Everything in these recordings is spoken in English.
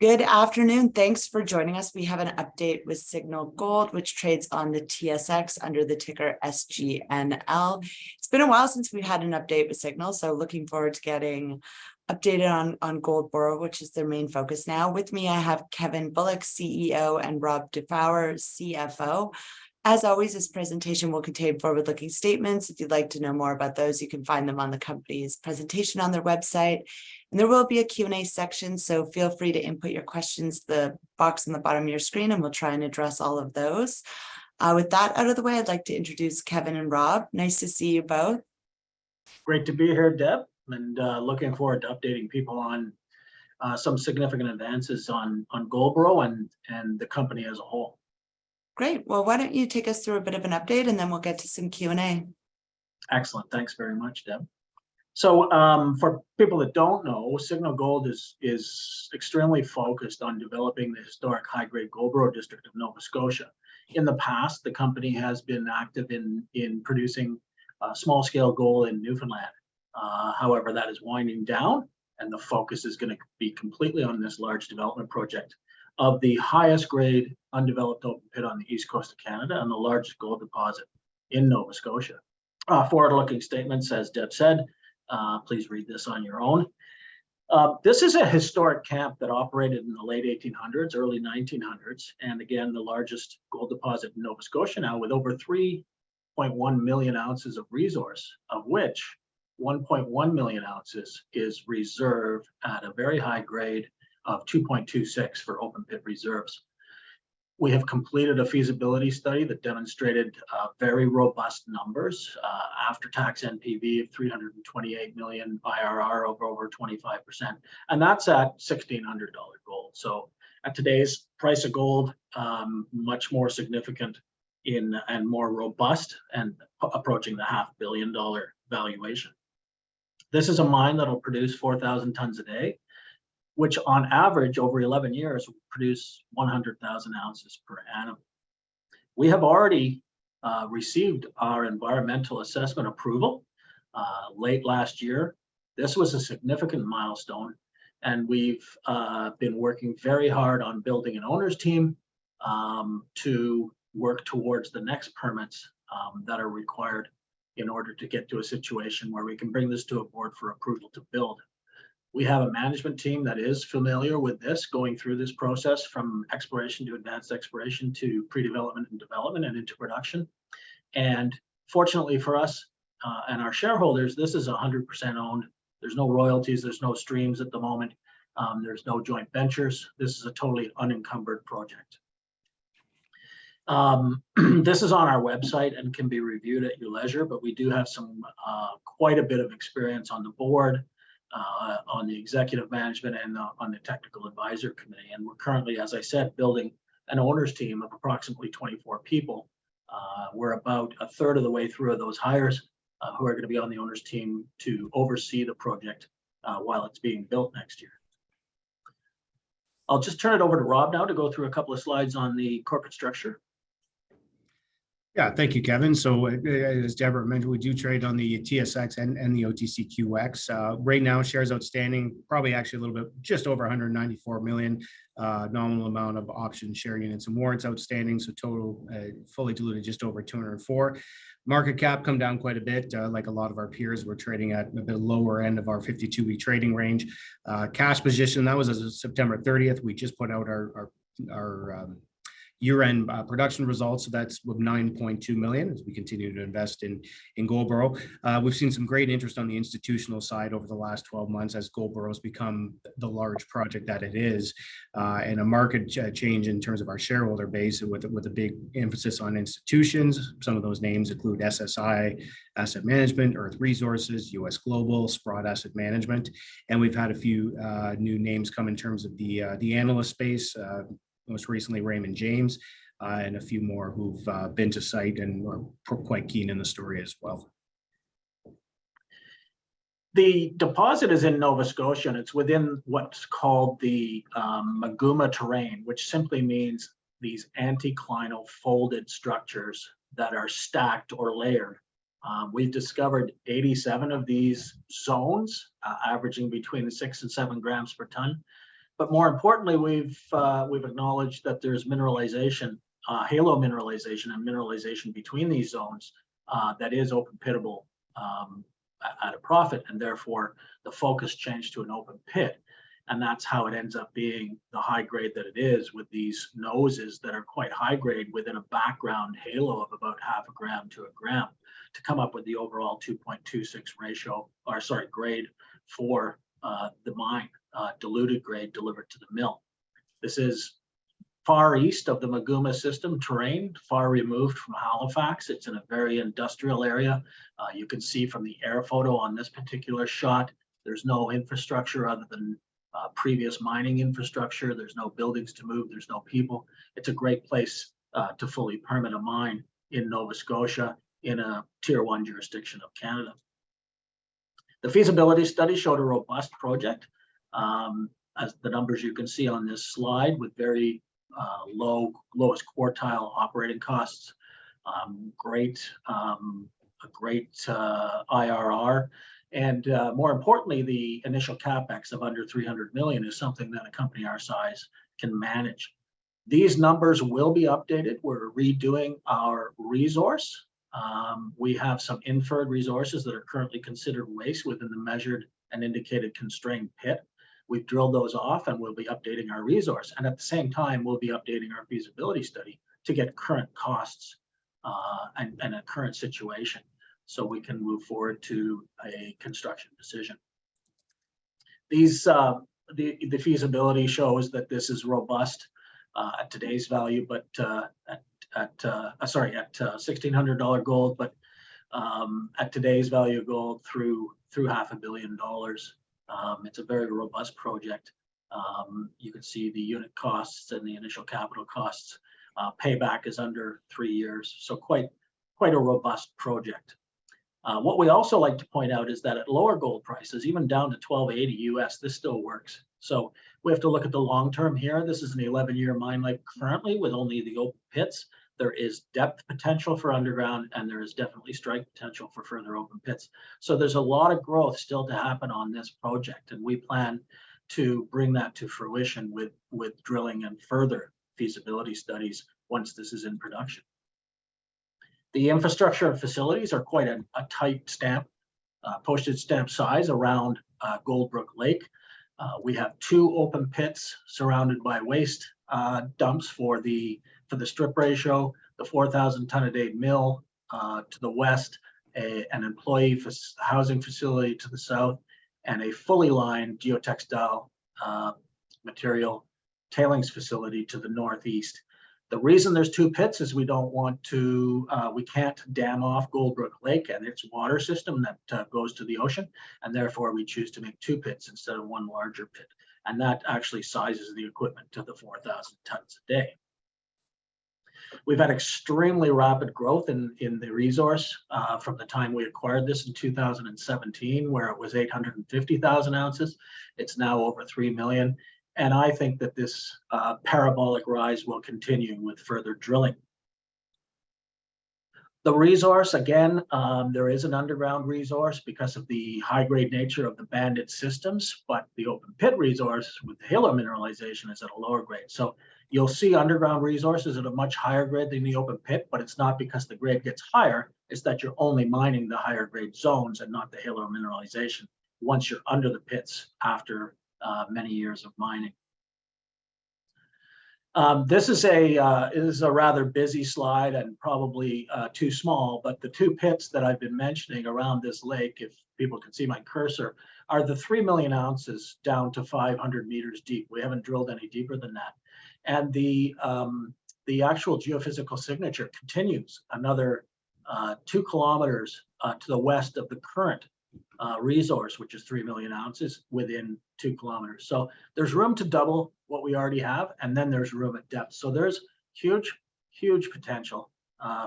Good afternoon. Thanks for joining us. We have an update with Signal Gold, which trades on the TSX under the ticker SGNL. It's been a while since we've had an update with Signal, so looking forward to getting updated on Goldboro, which is their main focus now. With me, I have Kevin Bullock, CEO, and Rob Dufour, CFO. As always, this presentation will contain forward-looking statements. If you'd like to know more about those, you can find them on the company's presentation on their website. And there will be a Q&A section, so feel free to input your questions to the box on the bottom of your screen, and we'll try and address all of those. With that out of the way, I'd like to introduce Kevin and Rob. Nice to see you both. Great to be here, Deb, and looking forward to updating people on some significant advances on Goldboro and the company as a whole. Great. Well, why don't you take us through a bit of an update, and then we'll get to some Q&A. Excellent. Thanks very much, Deb. So for people that don't know, Signal Gold is extremely focused on developing the historic high-grade Goldboro District of Nova Scotia. In the past, the company has been active in producing small-scale gold in Newfoundland. However, that is winding down, and the focus is going to be completely on this large development project of the highest grade undeveloped open pit on the east coast of Canada and the largest gold deposit in Nova Scotia. Forward-looking statements, as Deb said. Please read this on your own. This is a historic camp that operated in the late 1800s, early 1900s, and again, the largest gold deposit in Nova Scotia now, with over 3.1 million ounces of resource, of which 1.1 million ounces is reserved at a very high grade of 2.26 for open pit reserves. We have completed a feasibility study that demonstrated very robust numbers, after-tax NPV of 328 million, IRR of over 25%, and that's at $1,600 gold. So at today's price of gold, much more significant and more robust, and approaching the $500 million valuation. This is a mine that will produce 4,000 tons a day, which on average over 11 years will produce 100,000 ounces per annum. We have already received our environmental assessment approval late last year. This was a significant milestone, and we've been working very hard on building an owner's team to work towards the next permits that are required in order to get to a situation where we can bring this to a board for approval to build. We have a management team that is familiar with this, going through this process from exploration to advanced exploration to pre-development and development and into production. And fortunately for us and our shareholders, this is 100% owned. There's no royalties, there's no streams at the moment. There's no joint ventures. This is a totally unencumbered project. This is on our website and can be reviewed at your leisure, but we do have some quite a bit of experience on the board, on the executive management, and on the technical advisor committee. And we're currently, as I said, building an owner's team of approximately 24 people. We're about a third of the way through of those hires who are going to be on the owner's team to oversee the project while it's being built next year. I'll just turn it over to Rob now to go through a couple of slides on the corporate structure. Yeah, thank you, Kevin. So as Deborah mentioned, we do trade on the TSX and the OTCQX. Right now, shares outstanding, probably actually a little bit, just over 194 million, nominal amount of option share units and warrants outstanding. So total fully diluted, just over 204. Market cap come down quite a bit. Like a lot of our peers, we're trading at a bit lower end of our 52-week trading range. Cash position, that was as of September 30th. We just put out our year-end production results, so that's with 9.2 million as we continue to invest in Goldboro. We've seen some great interest on the institutional side over the last 12 months as Goldboro has become the large project that it is, and a market change in terms of our shareholder base with a big emphasis on institutions. Some of those names include SSI Asset Management, Earth Resources, US Global, Sprott Asset Management, and we've had a few new names come in terms of the analyst space. Most recently Raymond James, and a few more who've been to site and are quite keen in the story as well. The deposit is in Nova Scotia, and it's within what's called the Magma Terrain, which simply means these anticlinal folded structures that are stacked or layered. We've discovered 87 of these zones, averaging between 6 and 7 grams per ton. But more importantly, we've acknowledged that there's mineralization, halo mineralization and mineralization between these zones that is open pittable at a profit, and therefore the focus changed to an open pit. And that's how it ends up being the high grade that it is, with these noses that are quite high grade within a background halo of about 0.5 gram to 1 gram to come up with the overall 2.26 ratio, or sorry, grade for the mine, diluted grade delivered to the mill. This is far east of the Maguma system terrain, far removed from Halifax. It's in a very industrial area. You can see from the air photo on this particular shot, there's no infrastructure other than previous mining infrastructure. There's no buildings to move. There's no people. It's a great place to fully permit a mine in Nova Scotia in a Tier 1 jurisdiction of Canada. The feasibility study showed a robust project, as the numbers you can see on this slide, with very lowest quartile operating costs, a great IRR, and more importantly, the initial capex of under 300 million is something that a company our size can manage. These numbers will be updated. We're redoing our resource. We have some inferred resources that are currently considered waste within the measured and indicated constrained pit. We've drilled those off, and we'll be updating our resource. And at the same time, we'll be updating our feasibility study to get current costs and a current situation, so we can move forward to a construction decision. These the feasibility shows that this is robust at today's value, but at $1,600 gold, but at today's value of gold through $500 million. It's a very robust project. You can see the unit costs and the initial capital costs. Payback is under 3 years, so quite a robust project. What we also like to point out is that at lower gold prices, even down to $1,280 US, this still works. So we have to look at the long term here. This is an 11-year mine life currently with only the open pits. There is depth potential for underground, and there is definitely strike potential for further open pits. So there's a lot of growth still to happen on this project, and we plan to bring that to fruition with drilling and further feasibility studies once this is in production. The infrastructure and facilities are quite a tight stamp, postage stamp size around Goldbrook Lake. We have 2 open pits surrounded by waste dumps for the strip ratio, the 4,000 ton a day mill to the west, an employee housing facility to the south, and a fully lined geotextile material tailings facility to the northeast. The reason there's 2 pits is we can't dam off Goldbrook Lake and its water system that goes to the ocean, and therefore we choose to make 2 pits instead of 1 larger pit. And that actually sizes the equipment to the 4,000 tons a day. We've had extremely rapid growth in the resource from the time we acquired this in 2017, where it was 850,000 ounces. It's now over 3 million. And I think that this parabolic rise will continue with further drilling. The resource, again, there is an underground resource because of the high-grade nature of the banded systems, but the open pit resource with the halo mineralization is at a lower grade. So you'll see underground resources at a much higher grade than the open pit, but it's not because the grade gets higher, it's that you're only mining the higher grade zones and not the halo mineralization once you're under the pits after many years of mining. This is a rather busy slide and probably too small, but the 2 pits that I've been mentioning around this lake, if people can see my cursor, are the 3 million ounces down to 500 meters deep. We haven't drilled any deeper than that. And the actual geophysical signature continues another 2 kilometers to the west of the current resource, which is 3 million ounces within 2 kilometers. So there's room to double what we already have, and then there's room at depth. So there's huge potential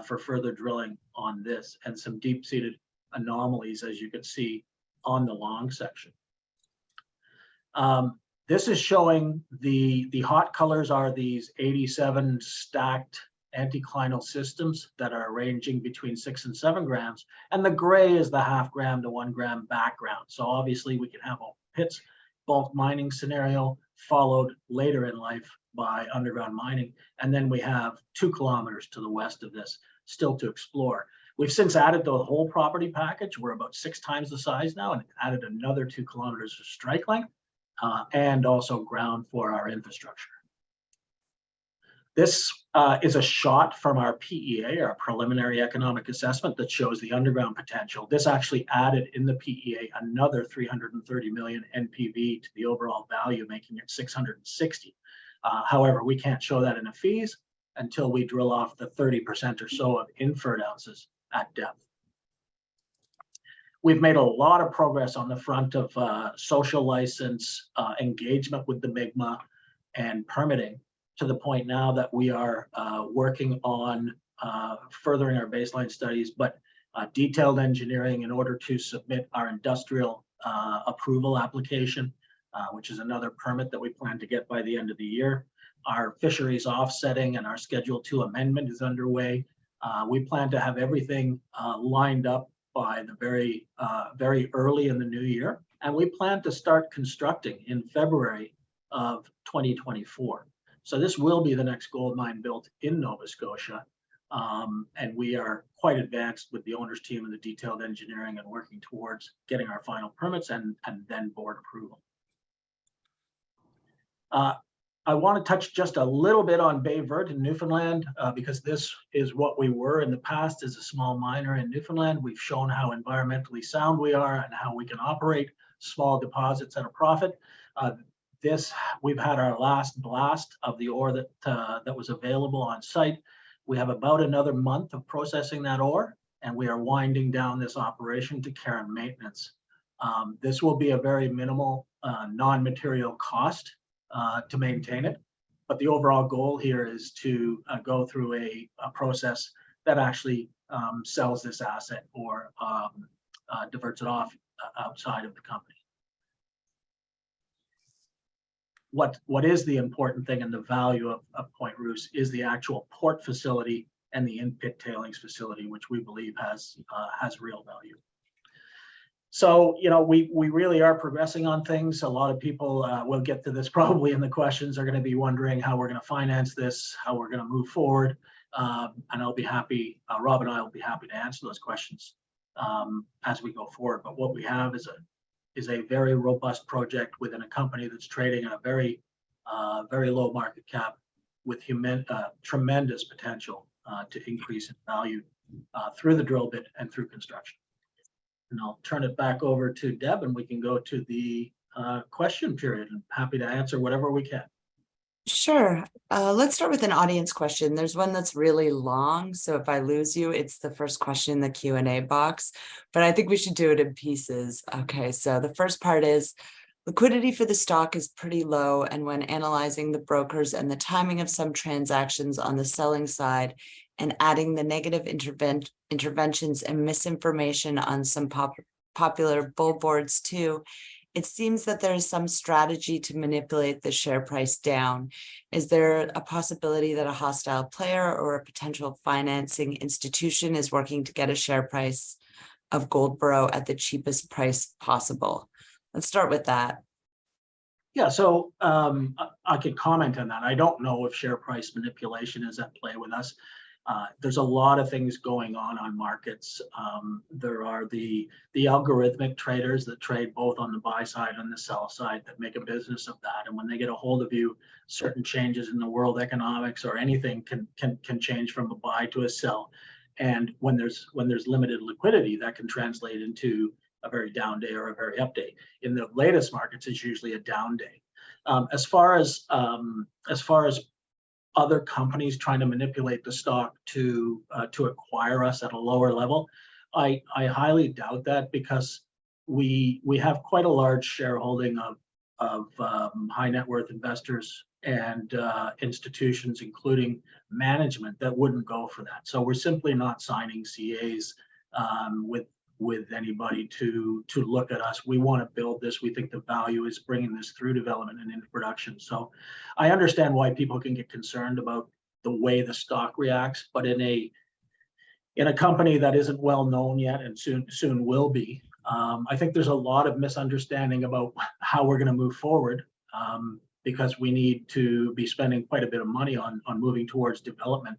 for further drilling on this, and some deep-seated anomalies, as you can see on the long section. This is showing the hot colors are these 87 stacked anticlinal systems that are ranging between 6 and 7 grams, and the gray is the 0.5 gram to 1 gram background. So obviously we can have a pits bulk mining scenario followed later in life by underground mining. And then we have 2 kilometers to the west of this still to explore. We've since added the whole property package. We're about 6 times the size now, and added another 2 kilometers of strike length and also ground for our infrastructure. This is a shot from our PEA, our preliminary economic assessment, that shows the underground potential. This actually added in the PEA another 330 million NPV to the overall value, making it 660. However, we can't show that in a fees until we drill off the 30% or so of inferred ounces at depth. We've made a lot of progress on the front of social license, engagement with the Magma, and permitting, to the point now that we are working on furthering our baseline studies, but detailed engineering in order to submit our industrial approval application, which is another permit that we plan to get by the end of the year. Our fisheries offsetting and our Schedule 2 amendment is underway. We plan to have everything lined up by the very early in the new year, and we plan to start constructing in February of 2024. So this will be the next gold mine built in Nova Scotia, and we are quite advanced with the owner's team and the detailed engineering, and working towards getting our final permits and then board approval. I want to touch just a little bit on Verte in Newfoundland, because this is what we were in the past as a small miner in Newfoundland. We've shown how environmentally sound we are and how we can operate small deposits at a profit. We've had our last blast of the ore that was available on site. We have about another month of processing that ore, and we are winding down this operation to care and maintenance. This will be a very minimal non-material cost to maintain it, but the overall goal here is to go through a process that actually sells this asset or diverts it off outside of the company. What is the important thing and the value of Point Rousse is the actual port facility and the in-pit tailings facility, which we believe has real value. So, you know, we really are progressing on things. A lot of people will get to this probably in the questions, are going to be wondering how we're going to finance this, how we're going to move forward. And I'll be happy, Rob and I will be happy to answer those questions as we go forward. But what we have is a very robust project within a company that's trading at a very low market cap, with tremendous potential to increase in value through the drill bit and through construction. And I'll turn it back over to Deb, and we can go to the question period. I'm happy to answer whatever we can. Sure. Let's start with an audience question. There's one that's really long, so if I lose you, it's the first question in the Q&A box, but I think we should do it in pieces. Okay, so the first part is, liquidity for the stock is pretty low, and when analyzing the brokers and the timing of some transactions on the selling side, and adding the negative interventions and misinformation on some popular bull boards too, it seems that there is some strategy to manipulate the share price down. Is there a possibility that a hostile player or a potential financing institution is working to get a share price of Goldboro at the cheapest price possible? Let's start with that. Yeah, so I could comment on that. I don't know if share price manipulation is at play with us. There's a lot of things going on markets. There are the algorithmic traders that trade both on the buy side and the sell side that make a business of that. And when they get a hold of you, certain changes in the world economics or anything can change from a buy to a sell. And when there's limited liquidity, that can translate into a very down day or a very up day. In the latest markets, it's usually a down day. As far as other companies trying to manipulate the stock to acquire us at a lower level, I highly doubt that, because we have quite a large shareholding of high net worth investors and institutions, including management, that wouldn't go for that. So we're simply not signing CAs with anybody to look at us. We want to build this. We think the value is bringing this through development and into production. So I understand why people can get concerned about the way the stock reacts, but in a company that isn't well known yet and soon will be, I think there's a lot of misunderstanding about how we're going to move forward, because we need to be spending quite a bit of money on moving towards development.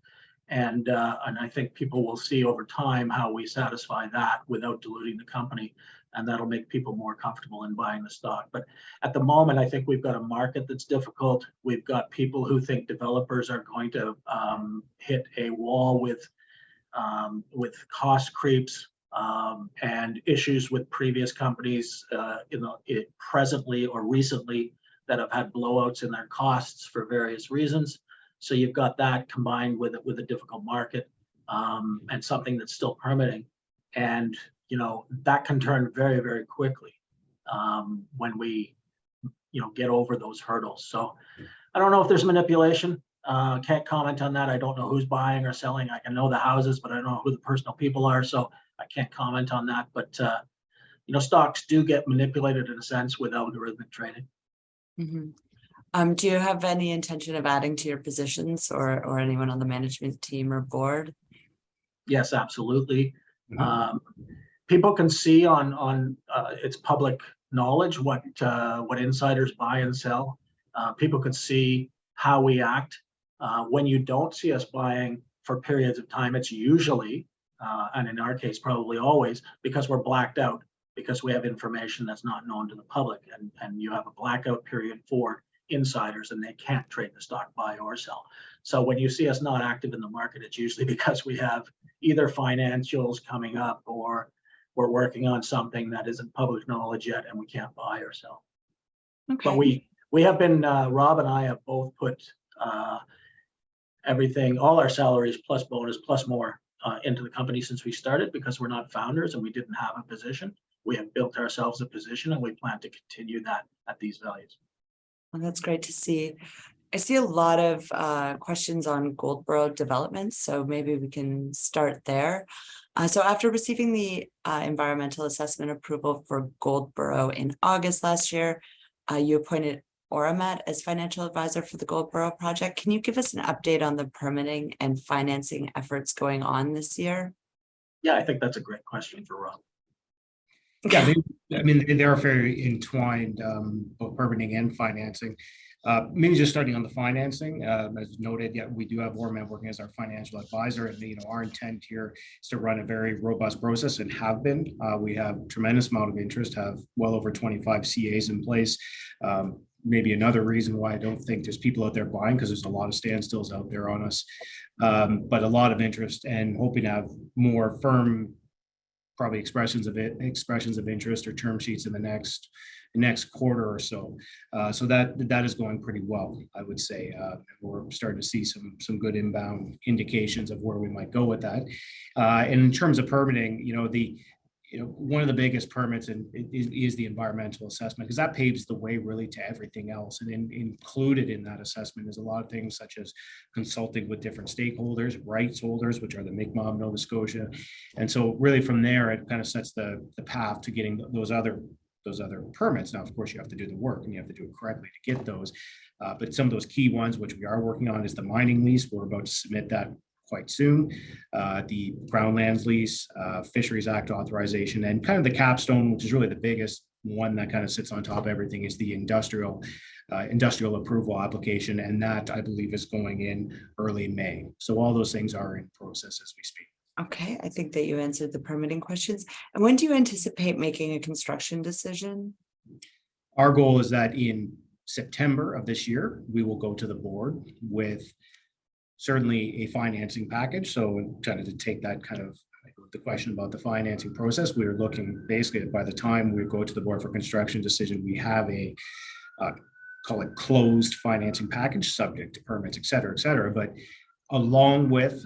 And I think people will see over time how we satisfy that without diluting the company, and that'll make people more comfortable in buying the stock. But at the moment, I think we've got a market that's difficult. We've got people who think developers are going to hit a wall with cost creeps and issues with previous companies, presently or recently, that have had blowouts in their costs for various reasons. So you've got that combined with a difficult market and something that's still permitting, and that can turn very, very quickly when we get over those hurdles. So I don't know if there's manipulation. Can't comment on that. I don't know who's buying or selling. I can know the houses, but I don't know who the personal people are, so I can't comment on that. But stocks do get manipulated in a sense with algorithmic trading. Mm-hmm. Do you have any intention of adding to your positions or anyone on the management team or board? Yes, absolutely. People can see on it's public knowledge what insiders buy and sell. People can see how we act. When you don't see us buying for periods of time, it's usually, and in our case, probably always, because we're blacked out, because we have information that's not known to the public, and you have a blackout period for insiders and they can't trade the stock, buy or sell. So when you see us not active in the market, it's usually because we have either financials coming up or we're working on something that isn't public knowledge yet and we can't buy or sell. Okay. But we have been, Rob and I have both put everything, all our salaries plus bonus plus more into the company since we started, because we're not founders and we didn't have a position. We have built ourselves a position and we plan to continue that at these values. Well, that's great to see. I see a lot of questions on Goldboro development, so maybe we can start there. So after receiving the environmental assessment approval for Goldboro in August last year, you appointed Orphan as financial advisor for the Goldboro project. Can you give us an update on the permitting and financing efforts going on this year? Yeah, I think that's a great question for Rob. Yeah, they are very entwined, both permitting and financing. Maybe just starting on the financing, as noted, yeah, we do have Orphan working as our financial advisor, and our intent here is to run a very robust process and have been. We have tremendous amount of interest, have well over 25 CAs in place. Maybe another reason why I don't think there's people out there buying, because there's a lot of standstills out there on us, but a lot of interest, and hoping to have more firm, probably expressions of interest or term sheets in the next quarter or so. So that is going pretty well, I would say. We're starting to see some good inbound indications of where we might go with that. And in terms of permitting, one of the biggest permits is the environmental assessment, because that paves the way really to everything else. And included in that assessment is a lot of things such as consulting with different stakeholders, rights holders, which are the Magma, Nova Scotia. And so really from there, it kind of sets the path to getting those other permits. Now, of course, you have to do the work and you have to do it correctly to get those. But some of those key ones, which we are working on, is the mining lease. We're about to submit that quite soon. The Crown Lands lease, Fisheries Act authorization, and kind of the capstone, which is really the biggest one that kind of sits on top of everything, is the industrial approval application. And that, I believe, is going in early May. So all those things are in process as we speak. Okay, I think that you answered the permitting questions. And when do you anticipate making a construction decision? Our goal is that in September of this year, we will go to the board with certainly a financing package. So kind of to take that kind of the question about the financing process, we are looking basically by the time we go to the board for construction decision, we have a call it closed financing package subject to permits, et cetera, but along with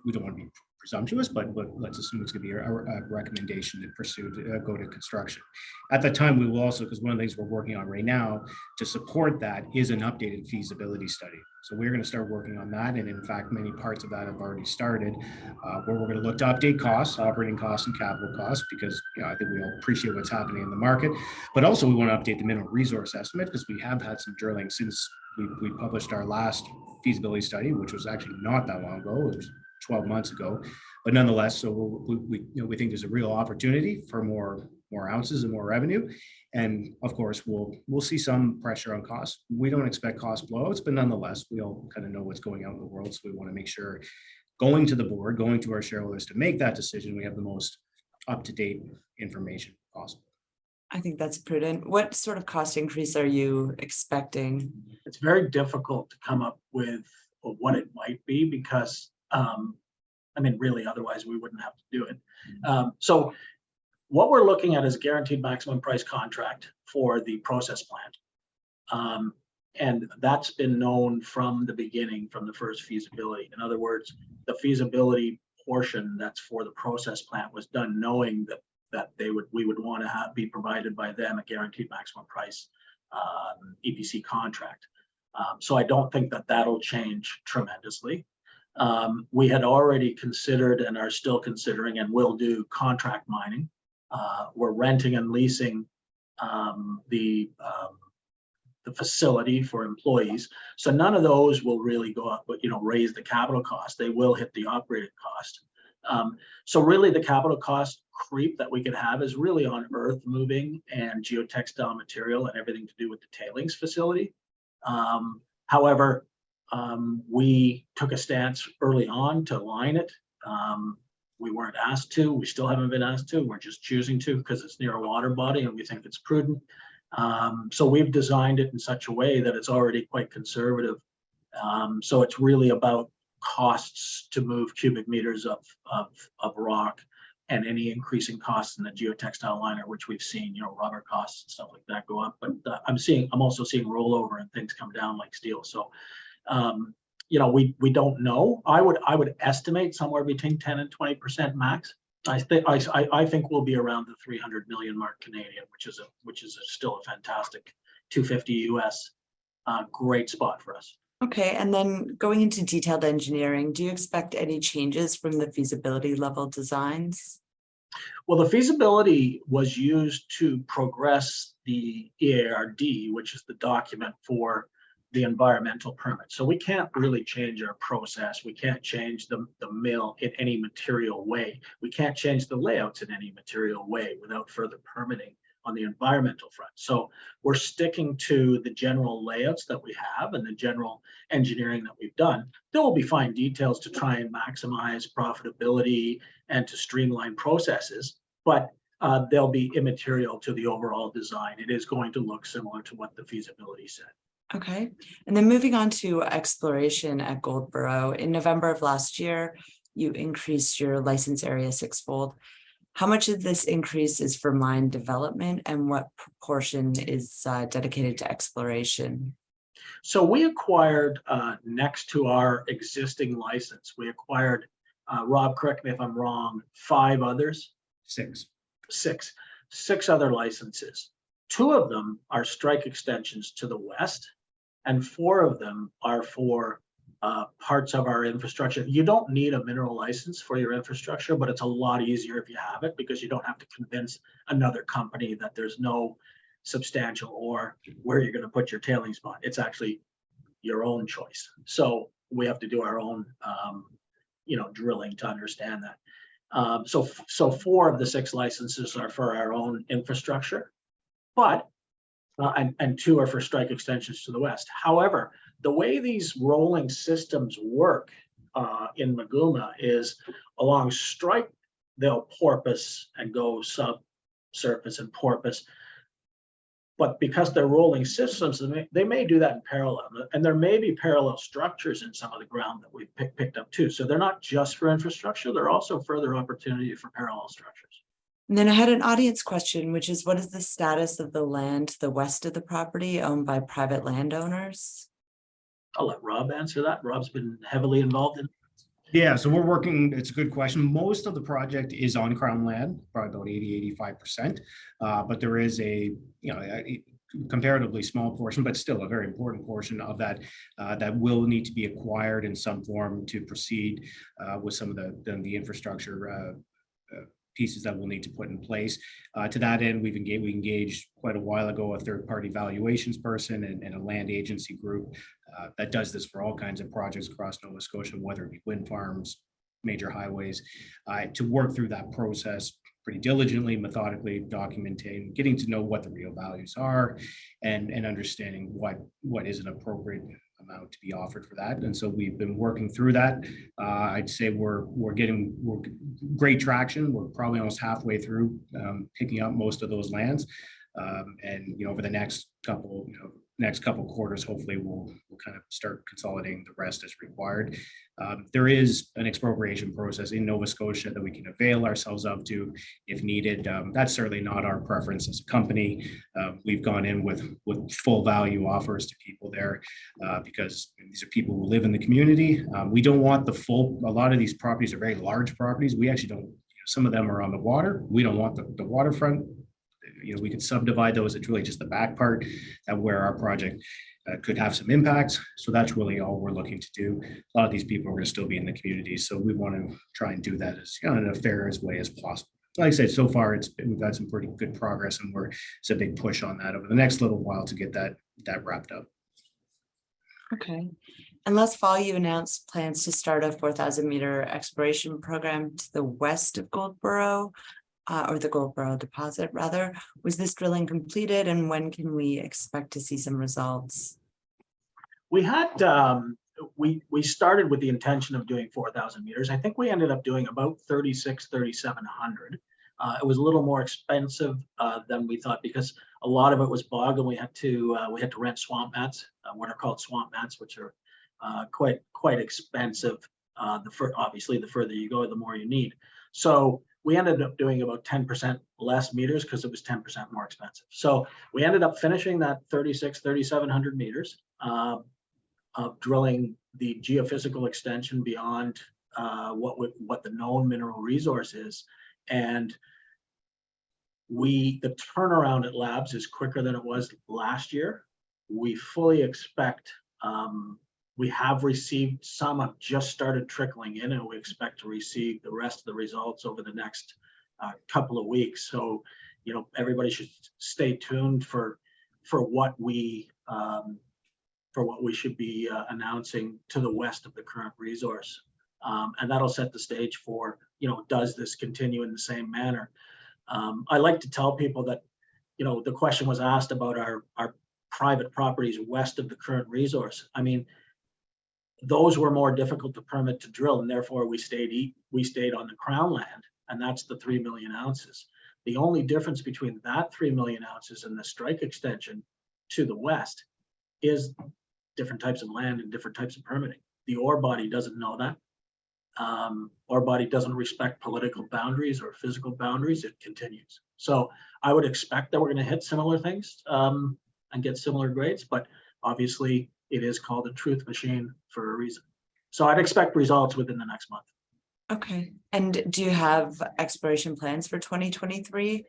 we don't want to be presumptuous, but let's assume it's going to be a recommendation to pursue to go to construction. At that time, we will also, because one of the things we're working on right now to support that is an updated feasibility study. So we're going to start working on that, and in fact, many parts of that have already started, where we're going to look to update costs, operating costs, and capital costs, because I think we all appreciate what's happening in the market, but also we want to update the mineral resource estimate, because we have had some drilling since we published our last feasibility study, which was actually not that long ago. It was 12 months ago, but nonetheless, so we think there's a real opportunity for more more ounces and more revenue. And of course, we'll see some pressure on costs. We don't expect cost blowouts, but nonetheless, we all kind of know what's going on in the world. So we want to make sure going to the board, going to our shareholders to make that decision, we have the most up-to-date information possible. I think that's prudent. What sort of cost increase are you expecting? It's very difficult to come up with what it might be because, I mean, really, otherwise we wouldn't have to do it. So what we're looking at is a guaranteed maximum price contract for the process plant. And that's been known from the beginning, from the first feasibility. In other words, the feasibility portion that's for the process plant was done knowing that we would want to be provided by them a guaranteed maximum price EPC contract. So I don't think that that'll change tremendously. We had already considered and are still considering and will do contract mining. We're renting and leasing the facility for employees. So none of those will really go up, but raise the capital cost. They will hit the operating cost. So really the capital cost creep that we could have is really on earth moving and geotextile material and everything to do with the tailings facility. However, we took a stance early on to line it. We weren't asked to, we still haven't been asked to, we're just choosing to because it's near a water body and we think it's prudent. So we've designed it in such a way that it's already quite conservative. So it's really about costs to move cubic meters of rock and any increasing costs in the geotextile liner, which we've seen, rubber costs and stuff like that go up. But I'm also seeing rollover and things come down like steel. So, we don't know. I would estimate somewhere between 10 and 20% max. I think we'll be around the 300 million mark Canadian, which is still a fantastic 250 US, great spot for us. Okay, and then going into detailed engineering, do you expect any changes from the feasibility level designs? Well, the feasibility was used to progress the EARD, which is the document for the environmental permit. So we can't really change our process. We can't change the mill in any material way. We can't change the layouts in any material way without further permitting on the environmental front. So we're sticking to the general layouts that we have and the general engineering that we've done. There will be fine details to try and maximize profitability and to streamline processes, but they'll be immaterial to the overall design. It is going to look similar to what the feasibility said. Okay, and then moving on to exploration at Goldboro. In November of last year, you increased your license area sixfold. How much of this increase is for mine development and what proportion is dedicated to exploration? So we acquired, next to our existing license, we acquired, Rob, correct me if I'm wrong, 5 others? Six other licenses. 2 of them are strike extensions to the west, and 4 of them are for parts of our infrastructure. You don't need a mineral license for your infrastructure, but it's a lot easier if you have it because you don't have to convince another company that there's no substantial ore where you're going to put your tailings pond. It's actually your own choice. So we have to do our own, drilling to understand that. So 4 of the 6 licenses are for our own infrastructure, but and 2 are for strike extensions to the west. However, the way these rolling systems work in Maguma is along strike, they'll porpoise and go subsurface and porpoise. But because they're rolling systems, they may do that in parallel. And there may be parallel structures in some of the ground that we've picked up too. So they're not just for infrastructure, they're also further opportunity for parallel structures. And then I had an audience question, which is what is the status of the land to the west of the property owned by private landowners? I'll let Rob answer that. Rob's been heavily involved in. Yeah, so we're working, it's a good question. Most of the project is on Crown land, probably about 80-85%. But there is a comparatively small portion, but still a very important portion of that that will need to be acquired in some form to proceed with some of the infrastructure pieces that we'll need to put in place. To that end, we engaged quite a while ago a third-party valuations person and a land agency group that does this for all kinds of projects across Nova Scotia, whether it be wind farms, major highways, to work through that process, pretty diligently, methodically documenting, getting to know what the real values are, and understanding what is an appropriate amount to be offered for that. And so we've been working through that. I'd say we're getting great traction. We're probably almost halfway through picking up most of those lands. And over the next couple quarters, hopefully we'll kind of start consolidating the rest as required. There is an expropriation process in Nova Scotia that we can avail ourselves of to if needed. That's certainly not our preference as a company. We've gone in with full value offers to people there because these are people who live in the community. We don't want a lot of these properties are very large properties. We actually don't, some of them are on the water. We don't want the waterfront. We could subdivide those. It's really just the back part where our project could have some impacts. So that's really all we're looking to do. A lot of these people are going to still be in the community. So we want to try and do that as in a fair way as possible. Like I said, so far we've had some pretty good progress, and it's a big push on that over the next little while to get that wrapped up. Okay. And last fall, you announced plans to start a 4,000-meter exploration program to the west of Goldboro. Or the Goldboro deposit, rather. Was this drilling completed, and when can we expect to see some results? We had we started with the intention of doing 4,000 meters. I think we ended up doing about 3,700. It was a little more expensive than we thought because a lot of it was bog, and we had to rent swamp mats, what are called swamp mats, which are quite expensive. Obviously, the further you go, the more you need. So we ended up doing about 10% less meters because it was 10% more expensive. So we ended up finishing that 3,700 meters of drilling the geophysical extension beyond what the known mineral resource is. And the turnaround at labs is quicker than it was last year. We fully expect, we have received some have just started trickling in, and we expect to receive the rest of the results over the next couple of weeks. So, everybody should stay tuned for what we should be announcing to the west of the current resource, and that'll set the stage for does this continue in the same manner? I like to tell people that the question was asked about our private properties west of the current resource. I mean, those were more difficult to permit to drill, and therefore we stayed on the Crown land, and that's the 3 million ounces. The only difference between that 3 million ounces and the strike extension to the west is different types of land and different types of permitting. The ore body doesn't know that. Ore body doesn't respect political boundaries or physical boundaries. It continues. So I would expect that we're going to hit similar things and get similar grades, but obviously it is called a truth machine for a reason. So I'd expect results within the next month. Okay. And do you have exploration plans for 2023?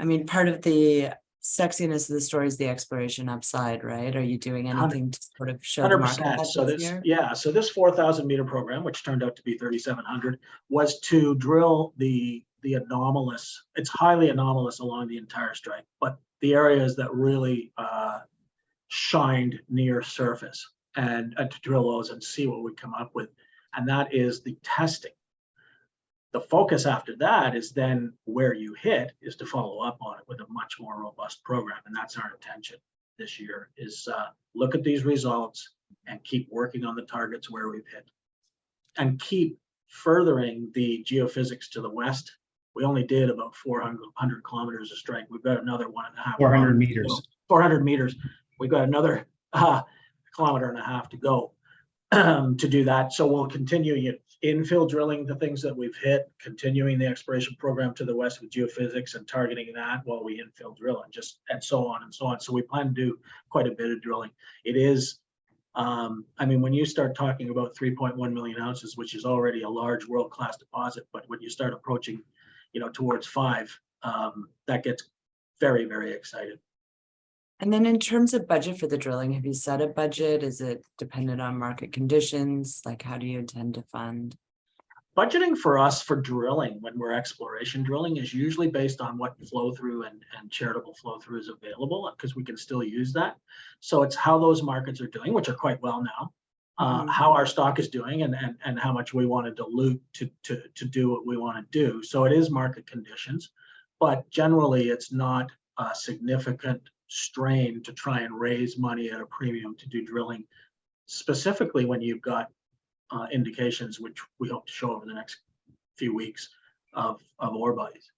I mean, part of the sexiness of the story is the exploration upside, right? Are you doing anything to sort of show the market that so this 4,000 meter program, which turned out to be 3,700, was to drill the anomalous. It's highly anomalous along the entire strike, but the areas that really shined near surface, and to drill those and see what we come up with. And that is the testing. The focus after that is then where you hit is to follow up on it with a much more robust program. And that's our intention this year is look at these results and keep working on the targets where we've hit and keep furthering the geophysics to the west. We only did about 400 kilometers of strike. We've got another 1.5 400 meters. 400 meters. We've got another kilometer and a half to go to do that. So we'll continue infill drilling the things that we've hit, continuing the exploration program to the west with geophysics and targeting that while we infill drill and so on and so on. So we plan to do quite a bit of drilling. It is, I mean, when you start talking about 3.1 million ounces, which is already a large world-class deposit, but when you start approaching, towards 5, that gets very, very exciting. And then in terms of budget for the drilling, have you set a budget? Is it dependent on market conditions? Like, how do you intend to fund? Budgeting for us for drilling, when we're exploration drilling, is usually based on what flow through and charitable flow through is available, because we can still use that. So it's how those markets are doing, which are quite well now. how our stock is doing and how much we want to dilute to do what we want to do. So it is market conditions, but generally it's not a significant strain to try and raise money at a premium to do drilling, specifically when you've got indications, which we hope to show over the next few weeks, of ore bodies.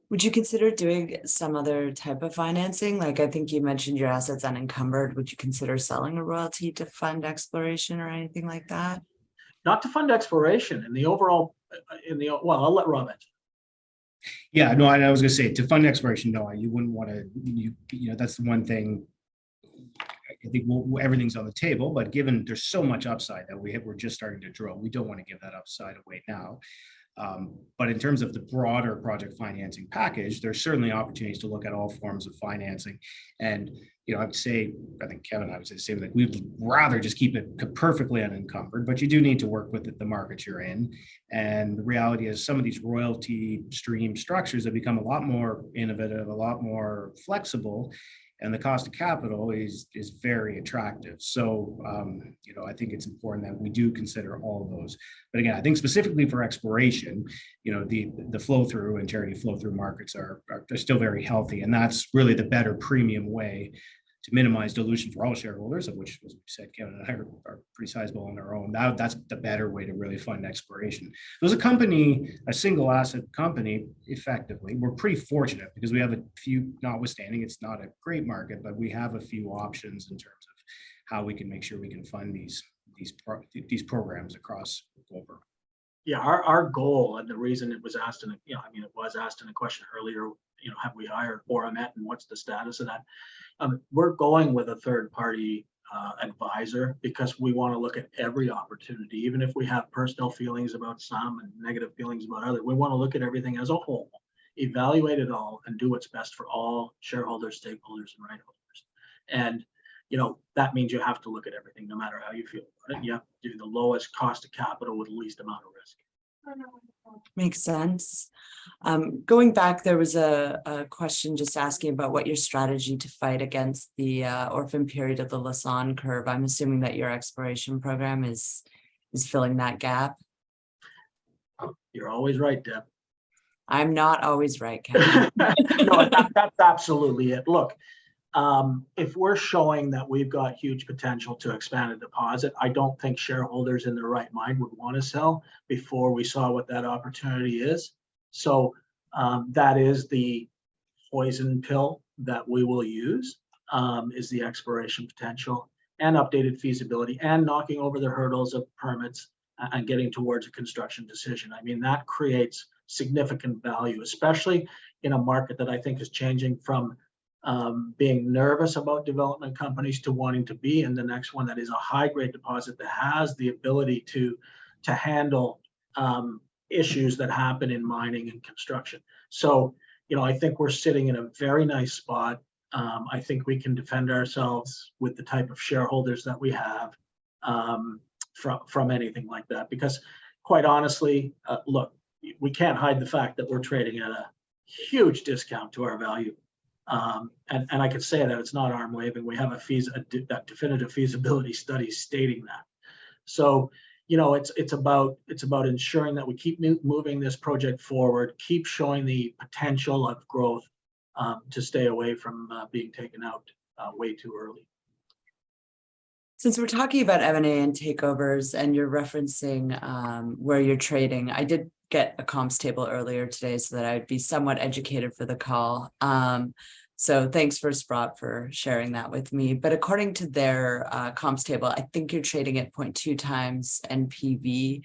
Would you consider doing some other type of financing? Like, I think you mentioned your assets unencumbered. Would you consider selling a royalty to fund exploration or anything like that? Not to fund exploration in the overall, well, I'll let Rob answer. Yeah, no, I was going to say to fund exploration, no, you wouldn't want to, you know, that's the one thing. I think everything's on the table, but given there's so much upside that we're just starting to drill, we don't want to give that upside away now. But in terms of the broader project financing package, there's certainly opportunities to look at all forms of financing. And, you know, I think Kevin and I would say the same, like we'd rather just keep it perfectly unencumbered, but you do need to work with the market you're in. And the reality is some of these royalty stream structures have become a lot more innovative, a lot more flexible, and the cost of capital is very attractive. So, you know, I think it's important that we do consider all of those. But again, I think specifically for exploration, you know, the flow through and charity flow through markets they're still very healthy, and that's really the better premium way to minimize dilution for all shareholders, of which, as we said, Kevin and I are pretty sizable on our own. That's the better way to really fund exploration. As a single asset company, effectively, we're pretty fortunate because we have a few, notwithstanding it's not a great market, but we have a few options in terms of how we can make sure we can fund these programs across Goldboro. Yeah, our goal, and the reason it was asked in a question earlier, you know, have we hired Oramet and what's the status of that? We're going with a third party advisor because we want to look at every opportunity, even if we have personal feelings about some and negative feelings about others. We want to look at everything as a whole, evaluate it all, and do what's best for all shareholders, stakeholders, and right holders. And you know, that means you have to look at everything, no matter how you feel about it. You have to do the lowest cost of capital with the least amount of risk. Makes sense. Going back, there was a question just asking about what your strategy to fight against the orphan period of the Lassonde curve. I'm assuming that your exploration program is filling that gap. You're always right, Deb. I'm not always right, Kevin. No, that's absolutely it. Look, if we're showing that we've got huge potential to expand a deposit, I don't think shareholders in their right mind would want to sell before we saw what that opportunity is. So that is the poison pill that we will use, is the exploration potential and updated feasibility and knocking over the hurdles of permits and getting towards a construction decision. I mean, that creates significant value, especially in a market that I think is changing from being nervous about development companies to wanting to be in the next one that is a high-grade deposit that has the ability to handle issues that happen in mining and construction. So, you know, I think we're sitting in a very nice spot. I think we can defend ourselves with the type of shareholders that we have from anything like that. Because quite honestly, look, we can't hide the fact that we're trading at a huge discount to our value. And I can say that it's not arm waving. We have a definitive feasibility study stating that. So, you know, it's about ensuring that we keep moving this project forward, keep showing the potential of growth to stay away from being taken out way too early. Since we're talking about M&A and takeovers, and you're referencing where you're trading, I did get a comps table earlier today so that I'd be somewhat educated for the call. So thanks for Sprott for sharing that with me. But according to their comps table, I think you're trading at 0.2 times NPV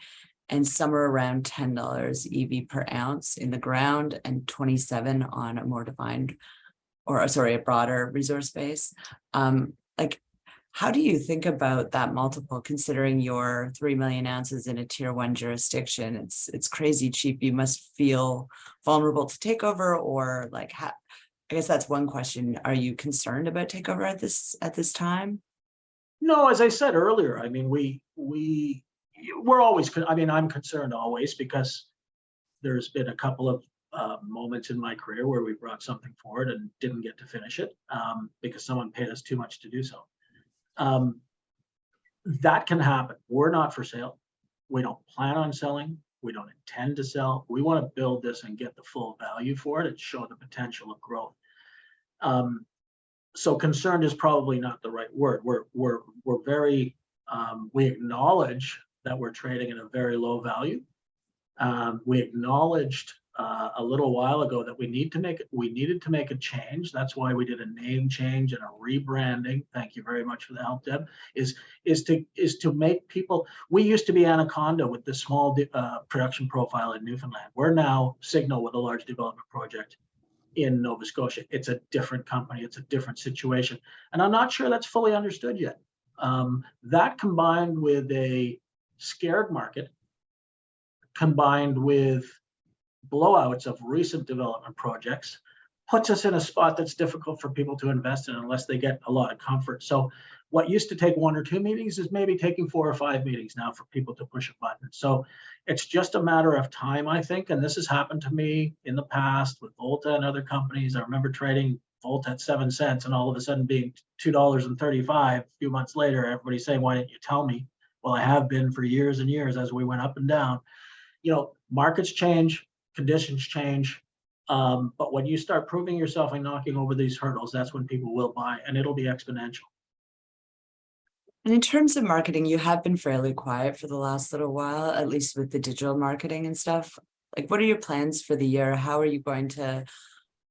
and somewhere around $10 EV per ounce in the ground and 27 on a more defined, a broader resource base. Like, how do you think about that multiple, considering your 3 million ounces in a tier 1 jurisdiction? It's crazy cheap. You must feel vulnerable to takeover, or like, I guess that's one question. Are you concerned about takeover at this time? No, as I said earlier, I mean, we're always, I mean, I'm concerned always because there's been a couple of moments in my career where we brought something forward and didn't get to finish it because someone paid us too much to do so. that can happen. We're not for sale. We don't plan on selling. We don't intend to sell. We want to build this and get the full value for it and show the potential of growth. So concerned is probably not the right word. We're very, we acknowledge that we're trading at a very low value. We acknowledged a little while ago that we needed to make a change. That's why we did a name change and a rebranding. Thank you very much for the help, Deb. Is to make people. We used to be Anaconda with the small production profile in Newfoundland. We're now Signal with a large development project in Nova Scotia. It's a different company. It's a different situation, and I'm not sure that's fully understood yet. That combined with a scared market, combined with blowouts of recent development projects, puts us in a spot that's difficult for people to invest in unless they get a lot of comfort. So what used to take 1 or 2 meetings is maybe taking 4 or 5 meetings now for people to push a button. So it's just a matter of time, I think. And this has happened to me in the past with Volta and other companies. I remember trading Volta at 7 cents and all of a sudden being $2.35 a few months later. Everybody's saying, why didn't you tell me? Well, I have been for years and years as we went up and down. You know, markets change, conditions change. But when you start proving yourself and knocking over these hurdles, that's when people will buy, and it'll be exponential. And in terms of marketing, you have been fairly quiet for the last little while, at least with the digital marketing and stuff. Like, what are your plans for the year? How are you going to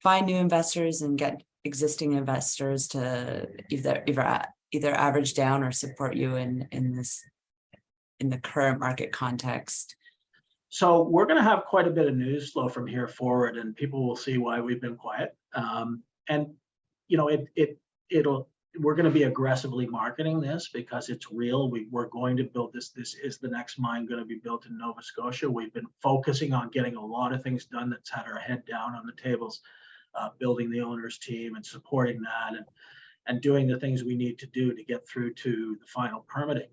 find new investors and get existing investors to either average down or support you in the current market context? So we're going to have quite a bit of news flow from here forward, and people will see why we've been quiet. And you know, we're going to be aggressively marketing this because it's real. We're going to build this. This is the next mine going to be built in Nova Scotia. We've been focusing on getting a lot of things done that's had our head down on the tables, building the owners team and supporting that, and doing the things we need to do to get through to the final permitting.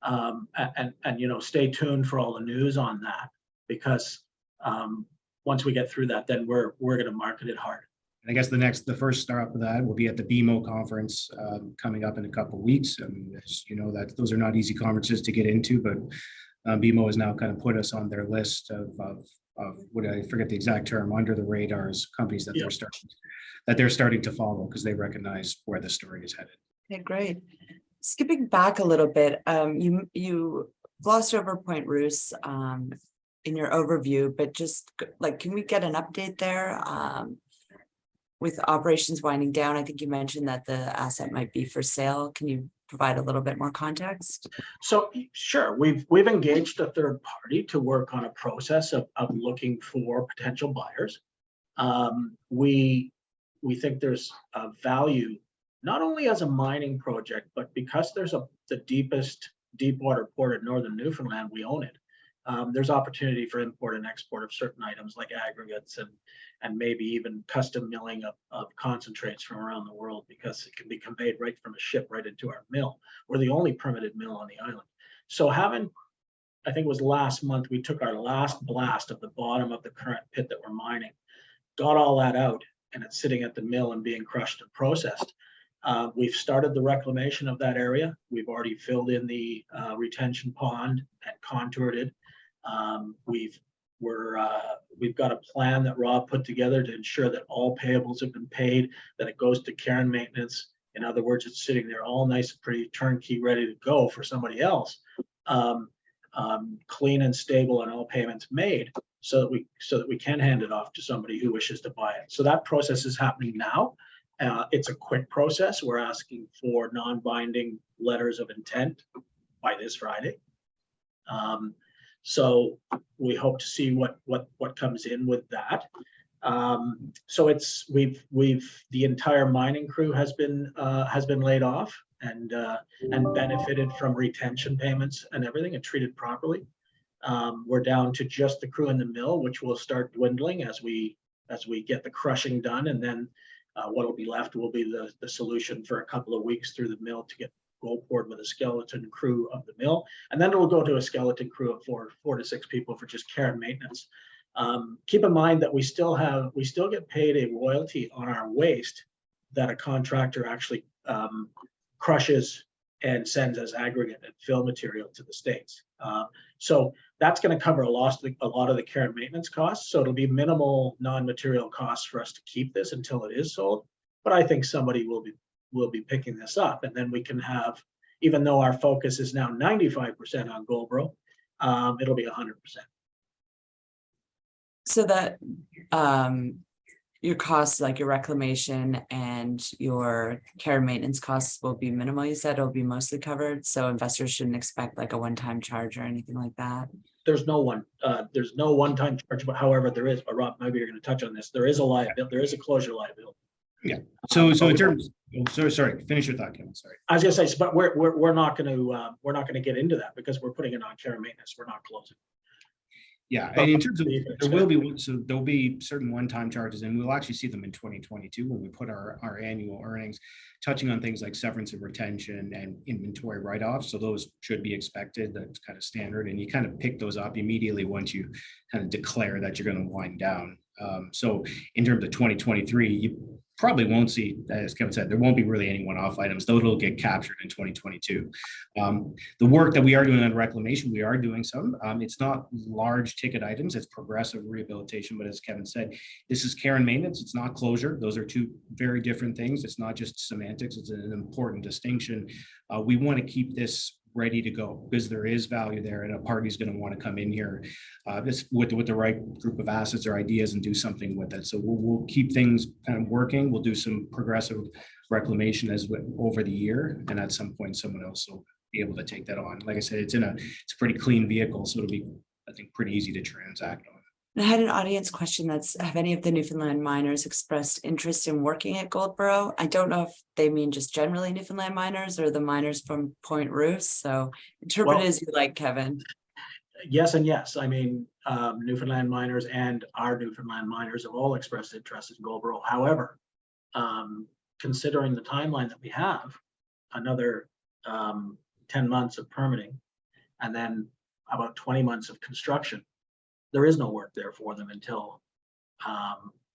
And you know, stay tuned for all the news on that, because once we get through that, then we're going to market it hard. I guess the first start of that will be at the BMO conference coming up in a couple of weeks. As you know, that those are not easy conferences to get into, but BMO has now kind of put us on their list of what I forget the exact term, under the radars companies that they're starting to follow because they recognize where the story is headed. Okay, great. Skipping back a little bit, you glossed over Point Roos in your overview, but just like, can we get an update there? With operations winding down, I think you mentioned that the asset might be for sale. Can you provide a little bit more context? So sure, we've engaged a third party to work on a process of looking for potential buyers. We think there's a value not only as a mining project, but because there's the deepest deepwater port in northern Newfoundland, we own it. There's opportunity for import and export of certain items like aggregates and maybe even custom milling of concentrates from around the world, because it can be conveyed right from a ship right into our mill. We're the only permitted mill on the island. So I think it was last month, we took our last blast of the bottom of the current pit that we're mining, got all that out, and it's sitting at the mill and being crushed and processed. We've started the reclamation of that area. We've already filled in the retention pond and contoured it. We've got a plan that Rob put together to ensure that all payables have been paid, that it goes to care and maintenance. In other words, it's sitting there all nice and pretty, turnkey, ready to go for somebody else, clean and stable, and all payments made, so that we can hand it off to somebody who wishes to buy it. So that process is happening now. It's a quick process. We're asking for non-binding letters of intent by this Friday. So we hope to see what comes in with that. So the entire mining crew has been laid off and benefited from retention payments and everything, and treated properly. We're down to just the crew in the mill, which will start dwindling as we get the crushing done, and then what will be left will be the solution for a couple of weeks through the mill to get gold poured with a skeleton crew of the mill, and then it will go to a skeleton crew of four to six people for just care and maintenance. Keep in mind that we still get paid a royalty on our waste that a contractor actually crushes and sends as aggregate and fill material to the States. So that's going to cover a lot of the care and maintenance costs. So it'll be minimal non-material costs for us to keep this until it is sold. But I think somebody will be picking this up, and then we can have, even though our focus is now 95% on Goldboro, it'll be 100%. So that your costs, like your reclamation and your care and maintenance costs, will be minimal. You said it'll be mostly covered, so investors shouldn't expect like a one-time charge or anything like that. There's no one-time charge, but however, there is. But Rob, maybe you're going to touch on this. There is a liability. There is a closure liability. Yeah. So in terms, sorry, finish your thought, Kevin. Sorry. I was going to say, but we're not going to get into that because we're putting it on care and maintenance. We're not closing. Yeah, and in terms of, there'll be certain one-time charges, and we'll actually see them in 2022 when we put our annual earnings, touching on things like severance and retention and inventory write-offs. So those should be expected. That's kind of standard, and you kind of pick those up immediately once you kind of declare that you're going to wind down. So in terms of 2023, you probably won't see, as Kevin said, there won't be really any one-off items. Those will get captured in 2022. The work that we are doing on reclamation, we are doing some. It's not large ticket items, it's progressive rehabilitation, but as Kevin said, this is care and maintenance, it's not closure. Those are two very different things. It's not just semantics, it's an important distinction. We want to keep this ready to go because there is value there, and a party's going to want to come in here with the right group of assets or ideas and do something with it. So we'll keep things kind of working. We'll do some progressive reclamation over the year, and at some point someone else will be able to take that on. Like I said, it's a pretty clean vehicle, so it'll be, I think, pretty easy to transact on. I had an audience question have any of the Newfoundland miners expressed interest in working at Goldboro? I don't know if they mean just generally Newfoundland miners or the miners from Point Roos. So interpret it as you like, Kevin. Yes and yes. I mean, Newfoundland miners and our Newfoundland miners have all expressed interest in Goldboro. However, considering the timeline that we have, another 10 months of permitting and then about 20 months of construction, there is no work there for them until,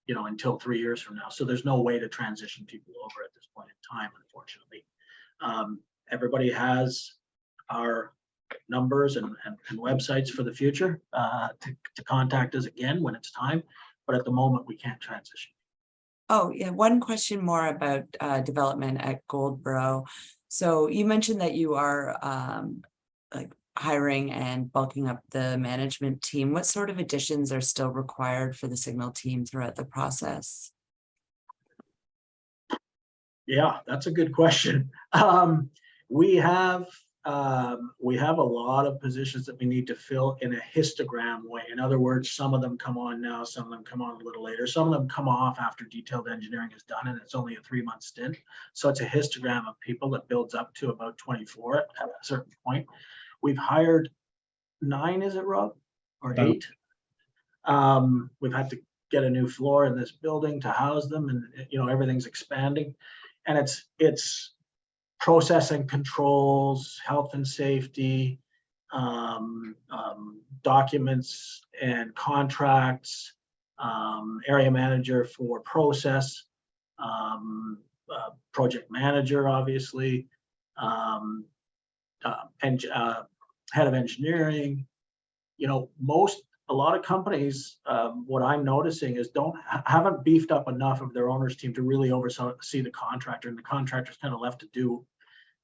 until 3 years from now. So there's no way to transition people over at this point in time, unfortunately. Everybody has our numbers and websites for the future to contact us again when it's time. But at the moment, we can't transition. Oh, yeah. One question more about development at Goldboro. So you mentioned that you are hiring and bulking up the management team. What sort of additions are still required for the Signal team throughout the process? Yeah, that's a good question. We have a lot of positions that we need to fill in a histogram way. In other words, some of them come on now, some of them come on a little later, some of them come off after detailed engineering is done, and it's only a 3-month stint. So it's a histogram of people that builds up to about 24 at a certain point. We've hired 9, is it, Rob? Or 8? We've had to get a new floor in this building to house them, and everything's expanding. And it's processing controls, health and safety, documents and contracts, area manager for process, project manager, obviously, and head of engineering. A lot of companies, what I'm noticing is haven't beefed up enough of their owners team to really oversee the contractor, and the contractor's kind of left to do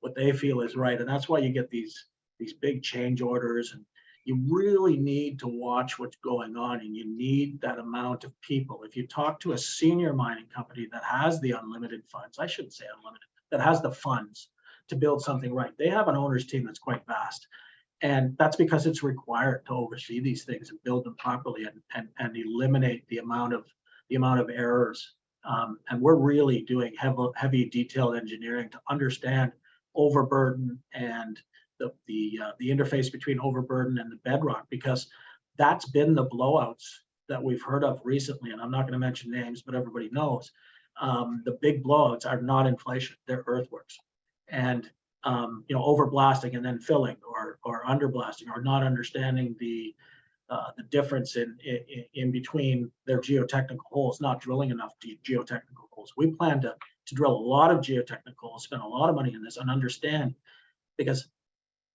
what they feel is right. And that's why you get these big change orders, and you really need to watch what's going on, and you need that amount of people. If you talk to a senior mining company that has the unlimited funds, I shouldn't say unlimited, that has the funds to build something right, they have an owner's team that's quite vast. And that's because it's required to oversee these things and build them properly and eliminate the amount of errors. And we're really doing heavy detailed engineering to understand overburden and the interface between overburden and the bedrock, because that's been the blowouts that we've heard of recently. And I'm not going to mention names, but everybody knows the big blowouts are not inflation; they're earthworks. And overblasting and then filling, or underblasting, or not understanding the difference in between their geotechnical holes, not drilling enough geotechnical holes. We plan to drill a lot of geotechnical holes, spend a lot of money in this, and understand because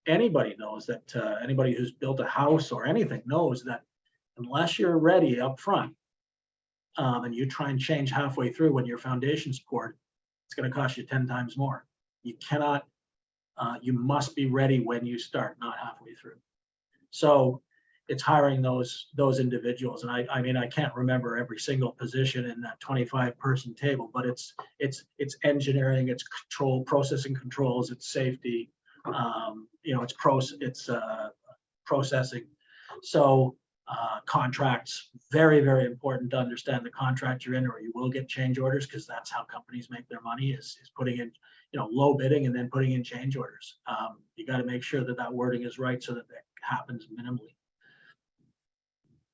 anybody knows that, anybody who's built a house or anything knows that unless you're ready up front, and you try and change halfway through when your foundation's poured, it's going to cost you 10 times more. You cannot, you must be ready when you start, not halfway through. So it's hiring those individuals. And I mean, I can't remember every single position in that 25-person table, but it's engineering, it's control, processing controls, it's safety, it's processing. So contracts, very, very important to understand the contract you're in, or you will get change orders, because that's how companies make their money, is putting in, low bidding and then putting in change orders. You got to make sure that wording is right so that happens minimally.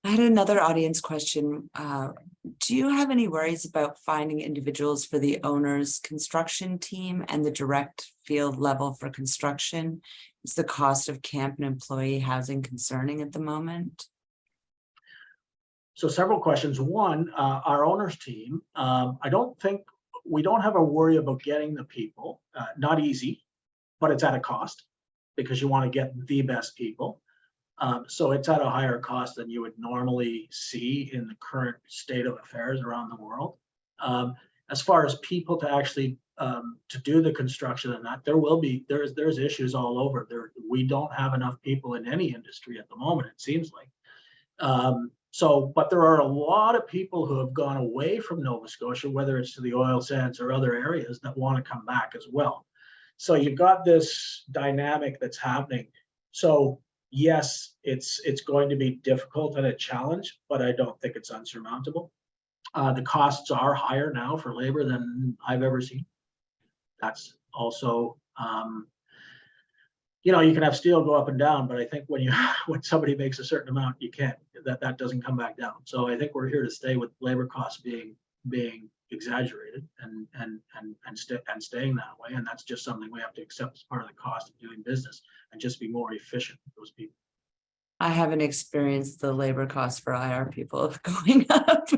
I had another audience question. Do you have any worries about finding individuals for the owner's construction team and the direct field level for construction? Is the cost of camp and employee housing concerning at the moment? So several questions. One, our owners team, we don't have a worry about getting the people. Not easy, but it's at a cost, because you want to get the best people. So it's at a higher cost than you would normally see in the current state of affairs around the world. As far as people to actually to do the construction and that, there's issues all over there. We don't have enough people in any industry at the moment, it seems like. But there are a lot of people who have gone away from Nova Scotia, whether it's to the oil sands or other areas, that want to come back as well. So you've got this dynamic that's happening. So yes, it's going to be difficult and a challenge, but I don't think it's unsurmountable. The costs are higher now for labor than I've ever seen. That's also, you can have steel go up and down, but I think when somebody makes a certain amount, you can't, that doesn't come back down. So I think we're here to stay with labor costs being exaggerated and staying that way. And that's just something we have to accept as part of the cost of doing business, and just be more efficient with those people. I haven't experienced the labor costs for IR people going up.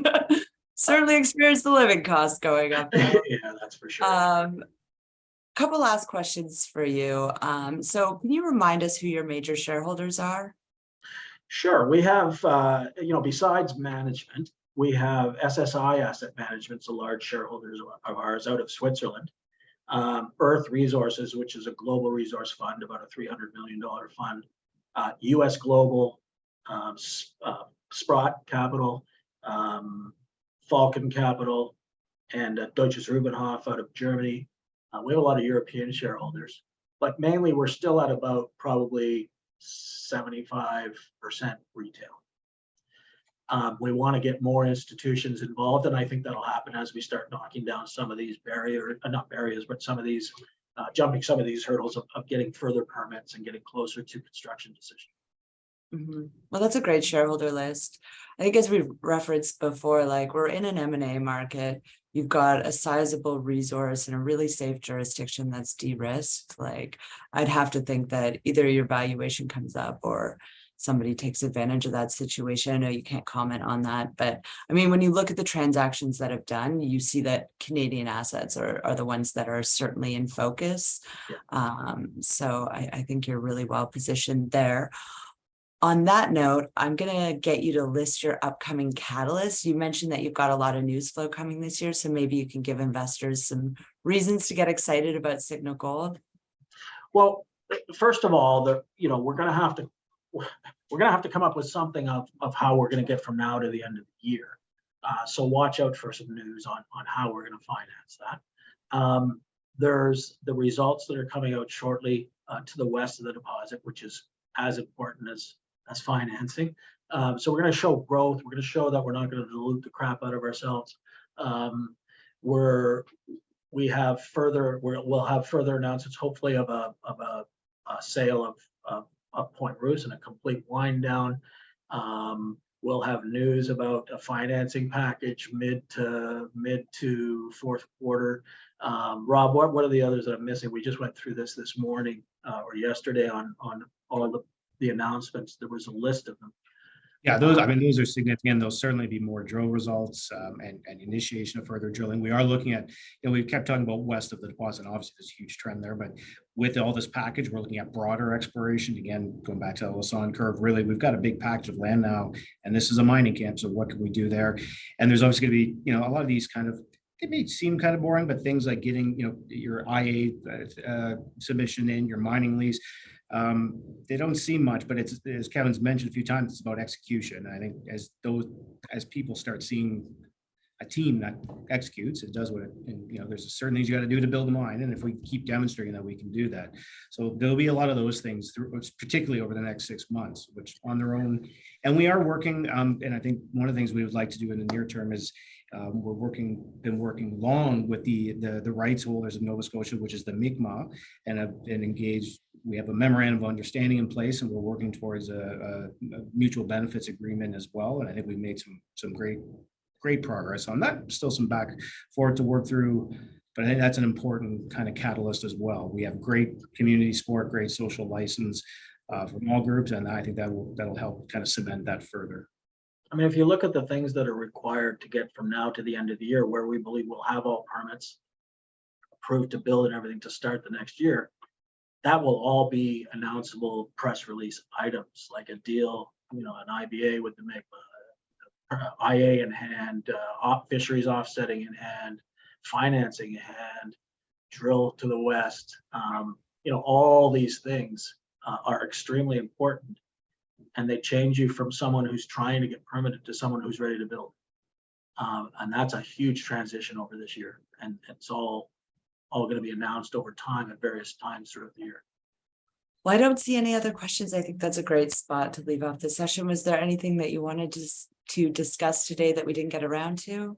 Certainly experienced the living costs going up. Yeah, that's for sure. Couple last questions for you. So can you remind us who your major shareholders are? Sure. We have, besides management, we have SSI Asset Management's a large shareholder of ours out of Switzerland. Earth Resources, which is a global resource fund, about a $300 million fund. US Global, Sprott Capital, Falcon Capital, and Deutsches Rubenhof out of Germany. We have a lot of European shareholders, but mainly we're still at about probably 75% retail. We want to get more institutions involved, and I think that'll happen as we start knocking down some of these not barriers, but some of these, jumping some of these hurdles of getting further permits and getting closer to construction decisions. Mm-hmm. Well, that's a great shareholder list. I think, as we referenced before, like, we're in an M&A market. You've got a sizable resource in a really safe jurisdiction that's de-risked. Like, I'd have to think that either your valuation comes up or somebody takes advantage of that situation. I know you can't comment on that, but I mean, when you look at the transactions that have done, you see that Canadian assets are the ones that are certainly in focus. Yeah. So I think you're really well positioned there. On that note, I'm going to get you to list your upcoming catalysts. You mentioned that you've got a lot of news flow coming this year, so maybe you can give investors some reasons to get excited about Signal Gold. Well, first of all, we're going to have to come up with something of how we're going to get from now to the end of the year. So watch out for some news on how we're going to finance that. There's the results that are coming out shortly to the west of the deposit, which is as important as financing. So we're going to show growth. We're going to show that we're not going to dilute the crap out of ourselves. We'll have further announcements, hopefully, of a sale of Point Roos and a complete wind down. We'll have news about a financing package mid to fourth quarter. Rob, what are the others that I'm missing? We just went through this morning or yesterday on all the announcements. There was a list of them. Yeah, those are significant. There'll certainly be more drill results and initiation of further drilling. We are looking at, we've kept talking about west of the deposit. Obviously, there's a huge trend there, but with all this package, we're looking at broader exploration. Again, going back to the Lassonde curve, really, we've got a big package of land now, and this is a mining camp. So what can we do there? And there's always going to be, a lot of these kind of, they may seem kind of boring, but things like getting, your IA submission in, your mining lease, they don't seem much, but it's, as Kevin's mentioned a few times, it's about execution. I think as people start seeing a team that executes, it does what it, and there's certain things you got to do to build a mine, and if we keep demonstrating that we can do that, so there'll be a lot of those things through, particularly over the next 6 months, which on their own, and we are working, and I think one of the things we would like to do in the near term is been working long with the rights holders of Nova Scotia, which is the Mi'kmaq, and have been engaged. We have a memorandum of understanding in place, and we're working towards a mutual benefits agreement as well. And I think we've made some great progress on that. Still some back forward to work through, but I think that's an important kind of catalyst as well. We have great community support, great social license from all groups, and I think that'll help kind of cement that further. I mean, if you look at the things that are required to get from now to the end of the year, where we believe we'll have all permits approved to build and everything to start the next year, that will all be announceable press release items, like a deal, an IBA with the Magma, IA in hand, fisheries offsetting in hand, financing in hand, drill to the west. All these things are extremely important, and they change you from someone who's trying to get permitted to someone who's ready to build. And that's a huge transition over this year, and it's all going to be announced over time at various times throughout the year. Well, I don't see any other questions. I think that's a great spot to leave off the session. Was there anything that you wanted to discuss today that we didn't get around to?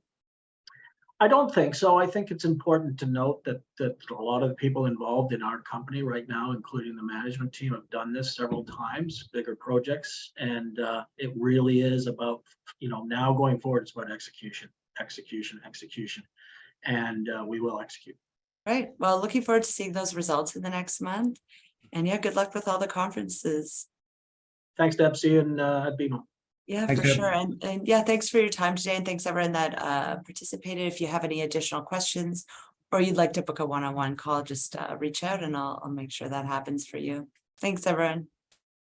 I don't think so. I think it's important to note that a lot of the people involved in our company right now, including the management team, have done this several times, bigger projects, and it really is about, now going forward, it's about execution, and we will execute. Right. Well, looking forward to seeing those results in the next month. And yeah, good luck with all the conferences. Thanks, Deb. See you at BMO. Yeah, Thanks, for Deb. sure. And yeah, thanks for your time today. And thanks everyone that participated. If you have any additional questions or you'd like to book a one-on-one call, just reach out and I'll make sure that happens for you. Thanks, everyone.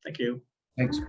Thank you. Thanks.